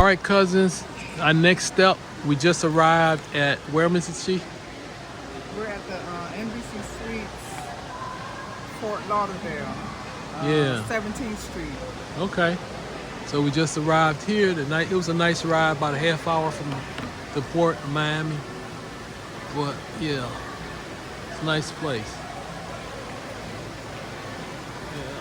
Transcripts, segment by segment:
All right, cousins. Our next step, we just arrived at where, Mrs. Chief? We're at the NBC Suites, Fort Lauderdale, Yeah. 17th Street. Okay. So we just arrived here. It was a nice ride, about a half hour from the port of Miami. But yeah, it's a nice place. Yeah.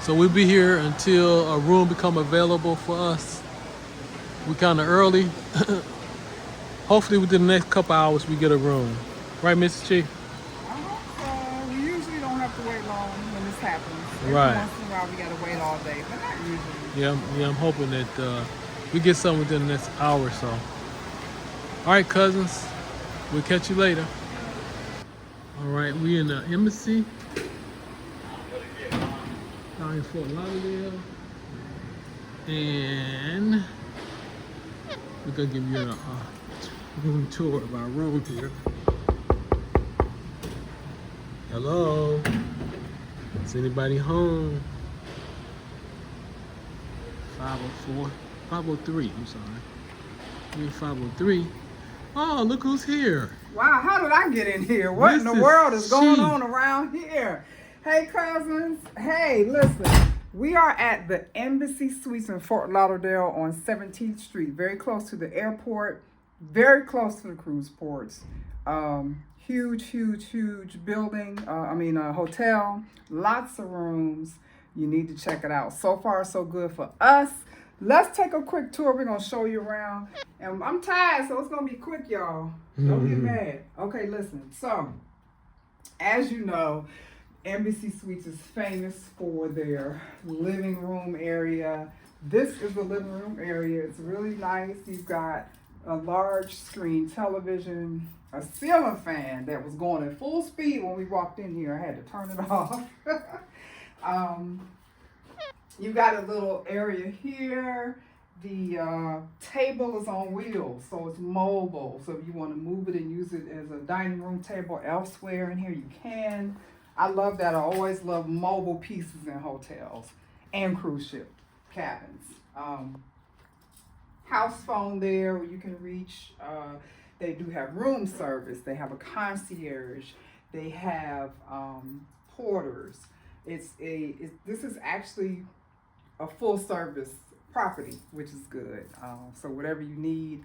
So we'll be here until a room become available for us. We kind of early. Hopefully within the next couple hours we get a room. Right, Mrs. Chief? We usually don't have to wait long when this happens. Right. Every once in a while we gotta wait all day, but not usually. Yeah, I'm hoping that we get something within the next hour or so. All right, cousins. We'll catch you later. All right, we in the embassy down in Fort Lauderdale. And we're going to give you a room tour of our room here. Hello? Is anybody home? 503, I'm sorry. We're 503. Oh, look who's here. Wow, how did I get in here? What in the world is going on around here? Hey, cousins. Hey, listen. We are at the Embassy Suites in Fort Lauderdale on 17th Street, very close to the airport, very close to the cruise ports. Huge building, hotel, lots of rooms. You need to check it out. So far, so good for us. Let's take a quick tour. We're going to show you around. And I'm tired, so it's going to be quick, y'all. Don't get mad. Okay, listen. So, as you know, Embassy Suites is famous for their living room area. This is the living room area. It's really nice. You've got a large screen television, a ceiling fan that was going at full speed when we walked in here. I had to turn it off. You got a little area here. The table is on wheels, so it's mobile. So if you want to move it and use it as a dining room table elsewhere in here, you can. I love that. I always love mobile pieces in hotels and cruise ship cabins. House phone there where you can reach. They do have room service. They have a concierge. They have porters. This is actually a full service property, which is good. So whatever you need,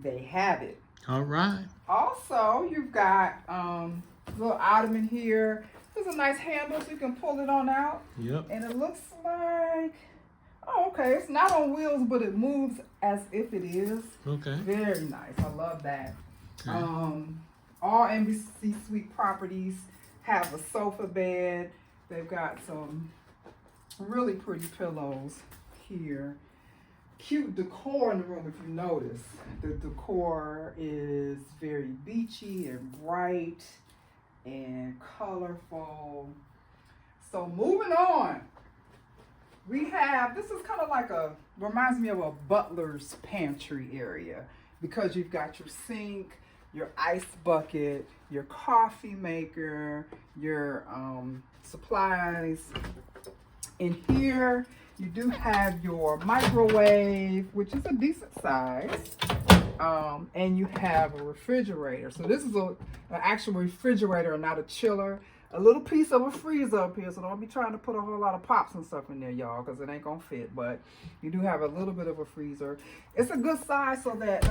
they have it. All right. Also, you've got a little ottoman here. There's a nice handle so you can pull it on out. Yep. And it looks like, oh, okay, it's not on wheels, but it moves as if it is. Okay. Very nice. I love that. Okay. All Embassy Suite properties have a sofa bed. They've got some really pretty pillows here. Cute decor in the room, if you notice. The decor is very beachy and bright and colorful. So moving on, we have, this is kind of like reminds me of a butler's pantry area because you've got your sink, your ice bucket, your coffee maker, your supplies. In here, you do have your microwave, which is a decent size, and you have a refrigerator. So this is an actual refrigerator, not a chiller. A little piece of a freezer up here, so don't be trying to put a whole lot of pops and stuff in there, y'all, because it ain't gonna fit. But you do have a little bit of a freezer. It's a good size so that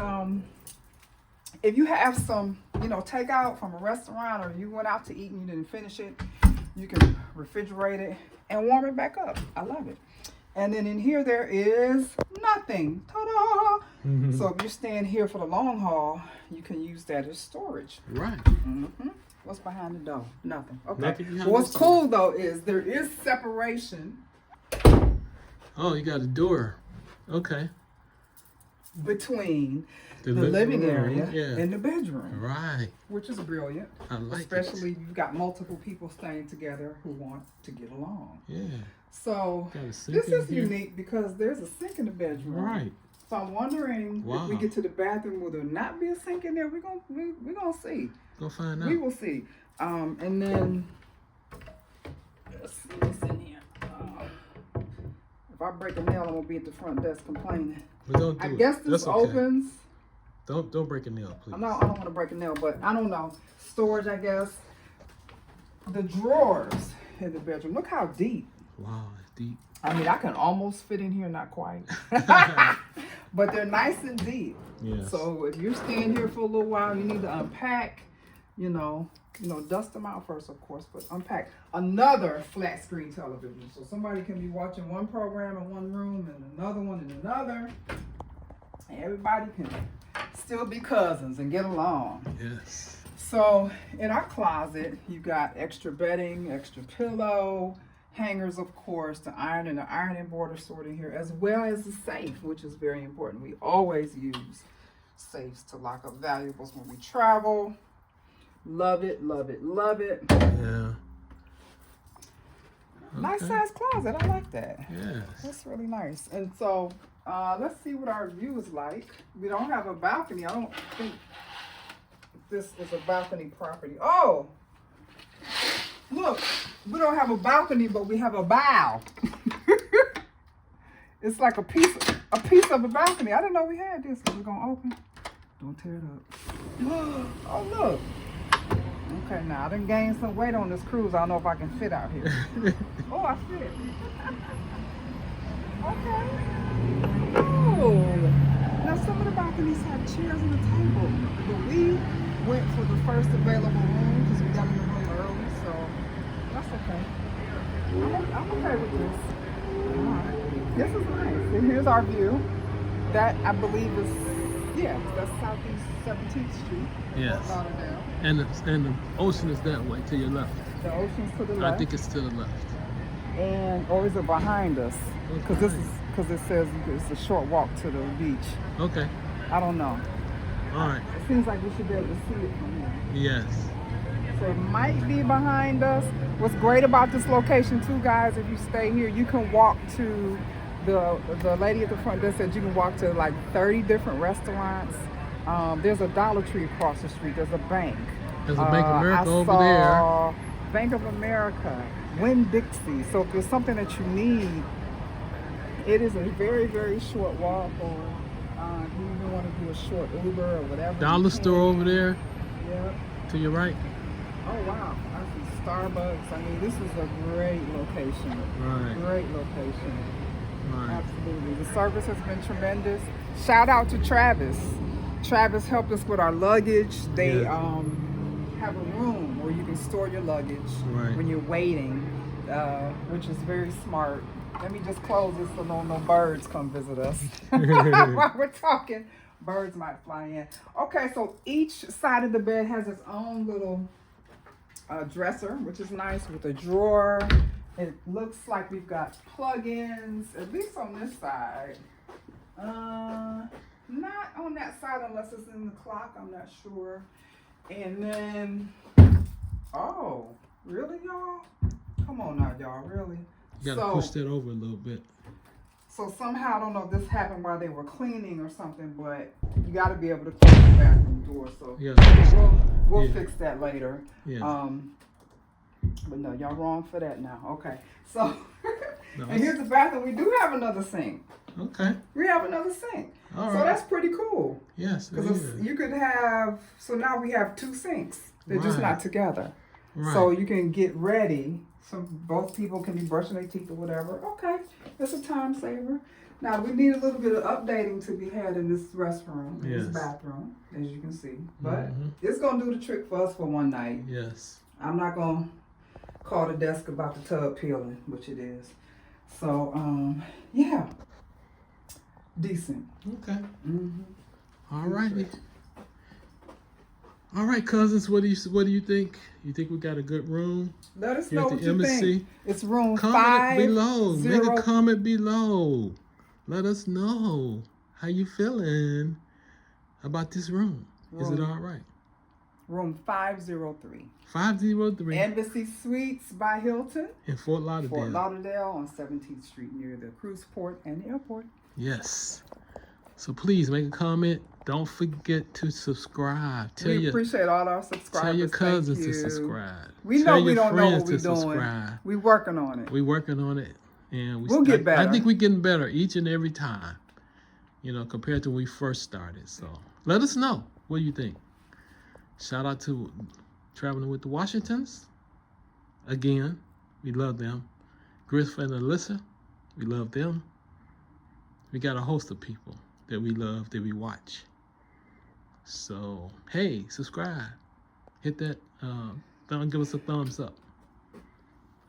if you have some, takeout from a restaurant or you went out to eat and you didn't finish it, you can refrigerate it and warm it back up. I love it. And then in here there is nothing. Ta-da! Mm-hmm. So if you're staying here for the long haul, you can use that as storage. Right. Mm-hmm. What's behind the door? Nothing. Okay. Nothing What's cool though is there is separation. Oh, you got a door. Okay. Between the living area and the bedroom. Right. Which is brilliant. I like especially if you've got multiple people staying together who want to get along. Yeah. So this is unique because there's a sink in the bedroom. Right. So I'm wondering if we get to the bathroom, will there not be a sink in there? We're gonna see. Go find out. We will see. And then let's see what's in here. If I break a nail, I'm gonna be at the front desk complaining. But don't do I guess this That's okay. opens. Don't break a nail, please. I don't want to break a nail, but I don't know. Storage, I guess. The drawers in the bedroom. Look how deep. Wow, it's deep. I mean, I can almost fit in here, not quite. But they're nice and deep. Yes. So if you're staying here for a little while, you need to unpack, dust them out first, of course, but unpack. Another flat screen television. So somebody can be watching one program in one room and another one in another. And everybody can still be cousins and get along. Yes. So in our closet, you got extra bedding, extra pillow, hangers, of course, the iron and the ironing board are stored in here, as well as the safe, which is very important. We always use safes to lock up valuables when we travel. Love it, love it, love it. Yeah. Nice size closet. I like that. Yes. That's really nice. And so let's see what our view is like. We don't have a balcony. I don't think this is a balcony property. Oh, look, we don't have a balcony, but we have a bow. It's like a piece of a balcony. I didn't know we had this. We're gonna open. Don't tear it up. Oh, look. Okay, now I done gained some weight on this cruise. I don't know if I can fit out here. Oh, I fit. Okay. Oh. Now some of the balconies have chairs and a table, but we went for the first available room because we got in the room early, so that's okay. I'm okay with this. All right. This is nice. And here's our view. That I believe is, that's Southeast 17th Street. Yes. Fort Lauderdale. And the ocean is that way to your left. The ocean's to the left. I think it's to the left. Or is it behind us? Because it says it's a short walk to the beach. Okay. I don't know. All right. It seems like we should be able to see it from here. Yes. So it might be behind us. What's great about this location too, guys, if you stay here, you can walk to the lady at the front desk said you can walk to like 30 different restaurants. There's a Dollar Tree across the street. There's a bank. There's a Bank of America over there. Bank of America, Winn-Dixie. So if there's something that you need, it is a very, very short walk, or if you even want to do a short Uber or whatever. Dollar store over there. Yep. To your right. Oh wow, I see Starbucks. I mean, this is a great location. Right. Great location. Right. Absolutely. The service has been tremendous. Shout out to Travis. Travis helped us with our luggage. They have a room where you can store your luggage when you're waiting, which is very smart. Let me just close this so no birds come visit us. While we're talking, birds might fly in. Okay, so each side of the bed has its own little dresser, which is nice, with a drawer. It looks like we've got plug-ins, at least on this side. Not on that side unless it's in the clock, I'm not sure. And then, oh, really, y'all? Come on now, y'all, really? You gotta push that over a little bit. So somehow, I don't know if this happened while they were cleaning or something, but you gotta be able to close the bathroom door. So we'll fix that later. Yeah. But no, y'all wrong for that now. Okay, so and here's the bathroom. We do have another sink. Okay. We have another sink. All so right. that's pretty cool. Yes, because you could have. So now we have two sinks. They're just not together. Right. So you can get ready. So both people can be brushing their teeth or whatever. Okay, it's a time saver. Now we need a little bit of updating to be had in this restroom, in this bathroom, as you can see. But it's gonna do the trick for us for one night. Yes. I'm not gonna call the desk about the tub peeling, which it is. So yeah, decent. Okay. All righty. All right, cousins. What do you think? You think we got a good room? Let us here know at what the you embassy? think. It's room Comment 5 below. 0. Make a comment below. Let us know how you feeling about this room. Is it all right? Room 503. 503. Embassy Suites by Hilton. In Fort Lauderdale. Fort Lauderdale on 17th Street near the cruise port and the airport. Yes. So please make a comment Don't forget to subscribe. We appreciate all our subscribers. Tell your cousins Thank to you. subscribe. We Tell know we your don't know friends what we're to doing. subscribe. We working on it. We're working on it, and We'll get better. I think we're getting better each and every time, you know, compared to when we first started. So let us know. What do you think? Shout out to Traveling with the Washingtons. Again, we love them. Griff and Alyssa, we love them. We got a host of people that we love, that we watch. So, hey, subscribe. Hit that give us a thumbs up.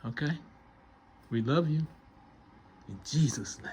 Okay? We love you. In Jesus' name.